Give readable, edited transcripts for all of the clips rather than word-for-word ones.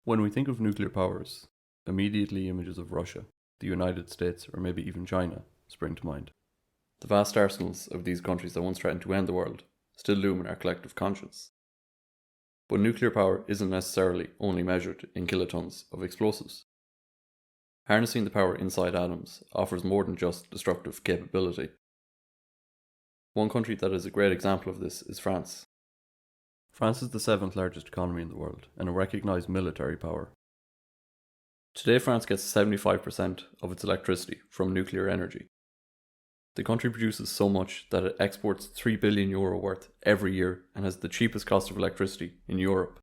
When we think of nuclear powers, immediately images of Russia, the United States, or maybe even China spring to mind. The vast arsenals of these countries that once threatened to end the world still loom in our collective conscience. But nuclear power isn't necessarily only measured in kilotons of explosives. Harnessing the power inside atoms offers more than just destructive capability. One country that is a great example of this is France. France is the 7th largest economy in the world and a recognised military power. Today, France gets 75% of its electricity from nuclear energy. The country produces so much that it exports €3 billion worth every year and has the cheapest cost of electricity in Europe.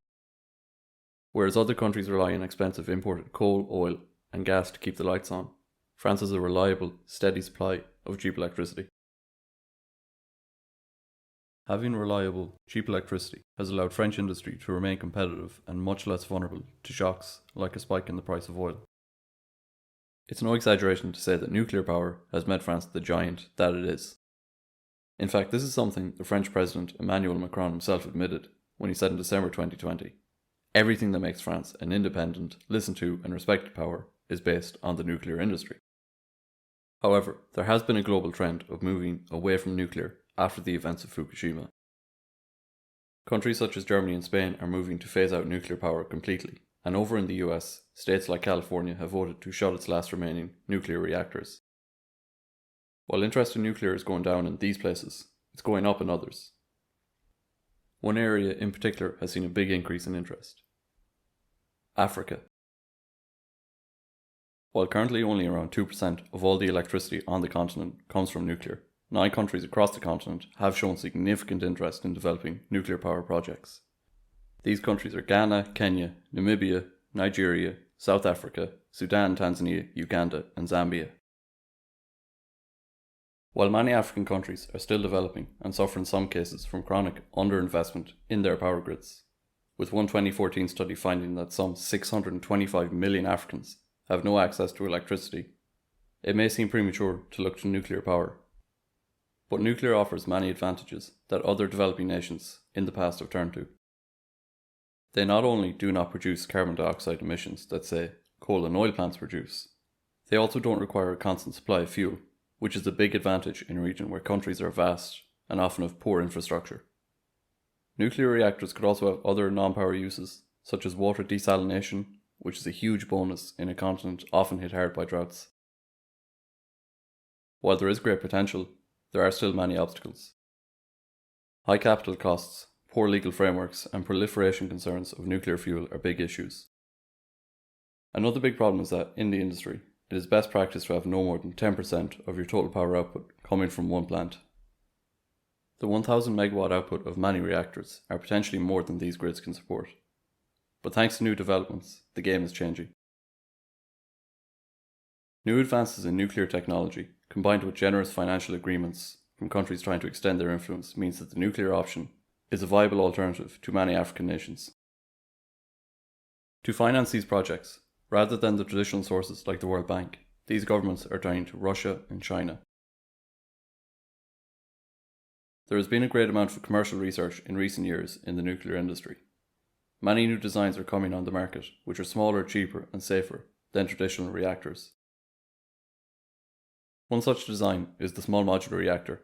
Whereas other countries rely on expensive imported coal, oil, and gas to keep the lights on, France has a reliable, steady supply of cheap electricity. Having reliable, cheap electricity has allowed French industry to remain competitive and much less vulnerable to shocks like a spike in the price of oil. It's no exaggeration to say that nuclear power has made France the giant that it is. In fact, this is something the French President Emmanuel Macron himself admitted when he said in December 2020, "Everything that makes France an independent, listened to and respected power is based on the nuclear industry." However, there has been a global trend of moving away from nuclear after the events of Fukushima. Countries such as Germany and Spain are moving to phase out nuclear power completely, and over in the US, states like California have voted to shut its last remaining nuclear reactors. While interest in nuclear is going down in these places, it's going up in others. One area in particular has seen a big increase in interest: Africa. While currently only around 2% of all the electricity on the continent comes from nuclear, 9 countries across the continent have shown significant interest in developing nuclear power projects. These countries are Ghana, Kenya, Namibia, Nigeria, South Africa, Sudan, Tanzania, Uganda, and Zambia. While many African countries are still developing and suffer in some cases from chronic underinvestment in their power grids, with one 2014 study finding that some 625 million Africans have no access to electricity, it may seem premature to look to nuclear power. But nuclear offers many advantages that other developing nations in the past have turned to. They not only do not produce carbon dioxide emissions that, say, coal and oil plants produce, they also don't require a constant supply of fuel, which is a big advantage in a region where countries are vast and often have poor infrastructure. Nuclear reactors could also have other non-power uses, such as water desalination, which is a huge bonus in a continent often hit hard by droughts. While there is great potential, there are still many obstacles. High capital costs, poor legal frameworks, and proliferation concerns of nuclear fuel are big issues. Another big problem is that, in the industry, it is best practice to have no more than 10% of your total power output coming from one plant. The 1000 megawatt output of many reactors are potentially more than these grids can support. But thanks to new developments, the game is changing. New advances in nuclear technology, combined with generous financial agreements from countries trying to extend their influence, means that the nuclear option is a viable alternative to many African nations. To finance these projects, rather than the traditional sources like the World Bank, these governments are turning to Russia and China. There has been a great amount of commercial research in recent years in the nuclear industry. Many new designs are coming on the market, which are smaller, cheaper, and safer than traditional reactors. One such design is the small modular reactor.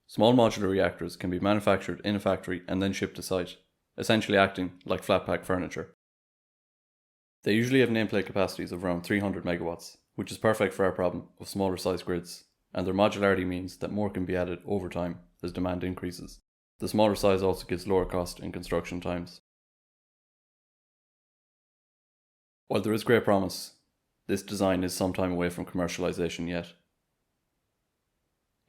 Small modular reactors can be manufactured in a factory and then shipped to site, essentially acting like flat pack furniture. They usually have nameplate capacities of around 300 megawatts, which is perfect for our problem of smaller size grids, and their modularity means that more can be added over time as demand increases. The smaller size also gives lower cost in construction times. While there is great promise, this design is some time away from commercialization yet.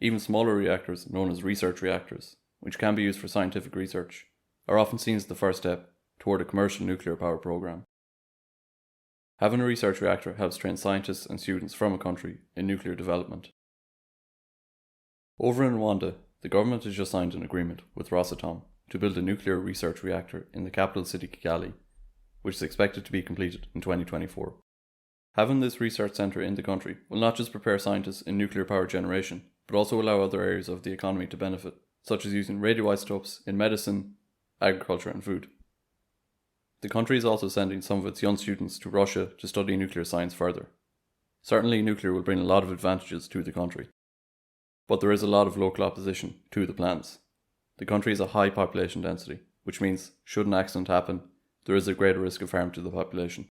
Even smaller reactors, known as research reactors, which can be used for scientific research, are often seen as the first step toward a commercial nuclear power program. Having a research reactor helps train scientists and students from a country in nuclear development. Over in Rwanda, the government has just signed an agreement with Rosatom to build a nuclear research reactor in the capital city Kigali, which is expected to be completed in 2024. Having this research centre in the country will not just prepare scientists in nuclear power generation, but also allow other areas of the economy to benefit, such as using radioisotopes in medicine, agriculture and food. The country is also sending some of its young students to Russia to study nuclear science further. Certainly, nuclear will bring a lot of advantages to the country, but there is a lot of local opposition to the plans. The country has a high population density, which means should an accident happen, there is a greater risk of harm to the population.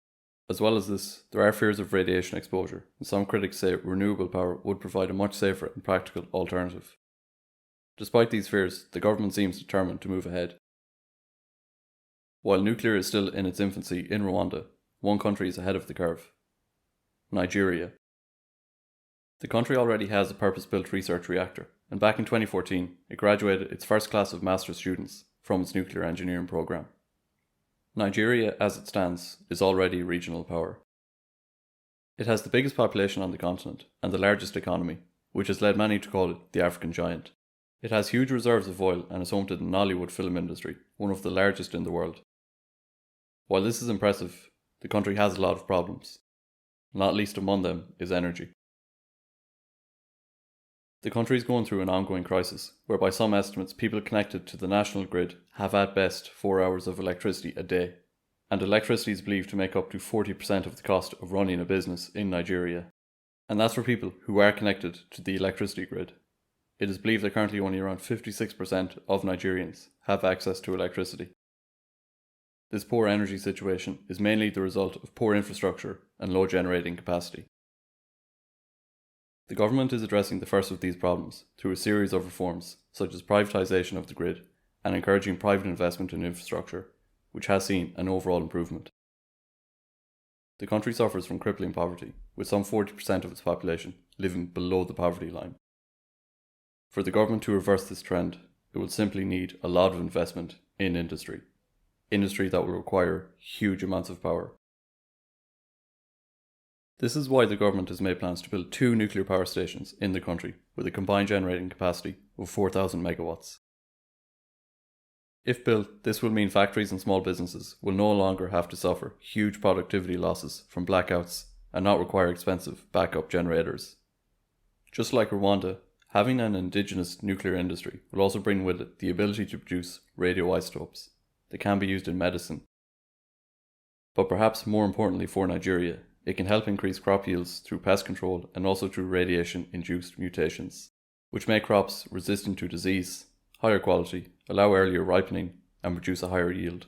As well as this, there are fears of radiation exposure, and some critics say renewable power would provide a much safer and practical alternative. Despite these fears, the government seems determined to move ahead. While nuclear is still in its infancy in Rwanda, one country is ahead of the curve: Nigeria. The country already has a purpose-built research reactor, and back in 2014, it graduated its first class of master's students from its nuclear engineering program. Nigeria, as it stands, is already a regional power. It has the biggest population on the continent and the largest economy, which has led many to call it the African giant. It has huge reserves of oil and is home to the Nollywood film industry, one of the largest in the world. While this is impressive, the country has a lot of problems. Not least among them is energy. The country is going through an ongoing crisis, where by some estimates people connected to the national grid have at best 4 hours of electricity a day, and electricity is believed to make up to 40% of the cost of running a business in Nigeria. And that's for people who are connected to the electricity grid. It is believed that currently only around 56% of Nigerians have access to electricity. This poor energy situation is mainly the result of poor infrastructure and low generating capacity. The government is addressing the first of these problems through a series of reforms, such as privatisation of the grid and encouraging private investment in infrastructure, which has seen an overall improvement. The country suffers from crippling poverty, with some 40% of its population living below the poverty line. For the government to reverse this trend, it will simply need a lot of investment in industry that will require huge amounts of power. This is why the government has made plans to build 2 nuclear power stations in the country with a combined generating capacity of 4,000 megawatts. If built, this will mean factories and small businesses will no longer have to suffer huge productivity losses from blackouts and not require expensive backup generators. Just like Rwanda, having an indigenous nuclear industry will also bring with it the ability to produce radioisotopes that can be used in medicine. But perhaps more importantly for Nigeria, it can help increase crop yields through pest control and also through radiation-induced mutations, which make crops resistant to disease, higher quality, allow earlier ripening, and produce a higher yield.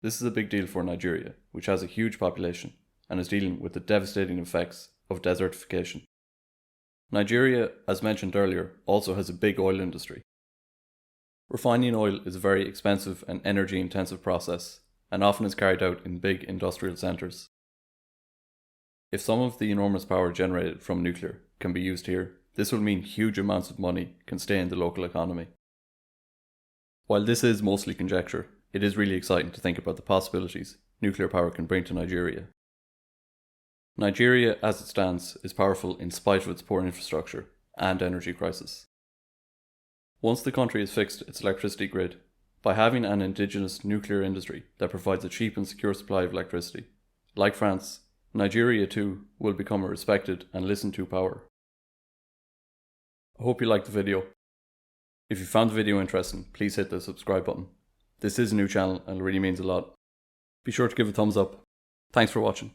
This is a big deal for Nigeria, which has a huge population and is dealing with the devastating effects of desertification. Nigeria, as mentioned earlier, also has a big oil industry. Refining oil is a very expensive and energy-intensive process, and often is carried out in big industrial centres. If some of the enormous power generated from nuclear can be used here, this will mean huge amounts of money can stay in the local economy. While this is mostly conjecture, it is really exciting to think about the possibilities nuclear power can bring to Nigeria. Nigeria, as it stands, is powerful in spite of its poor infrastructure and energy crisis. Once the country has fixed its electricity grid, by having an indigenous nuclear industry that provides a cheap and secure supply of electricity, like France, Nigeria too will become a respected and listened to power. I hope you liked the video. If you found the video interesting, please hit the subscribe button. This is a new channel and it really means a lot. Be sure to give a thumbs up. Thanks for watching.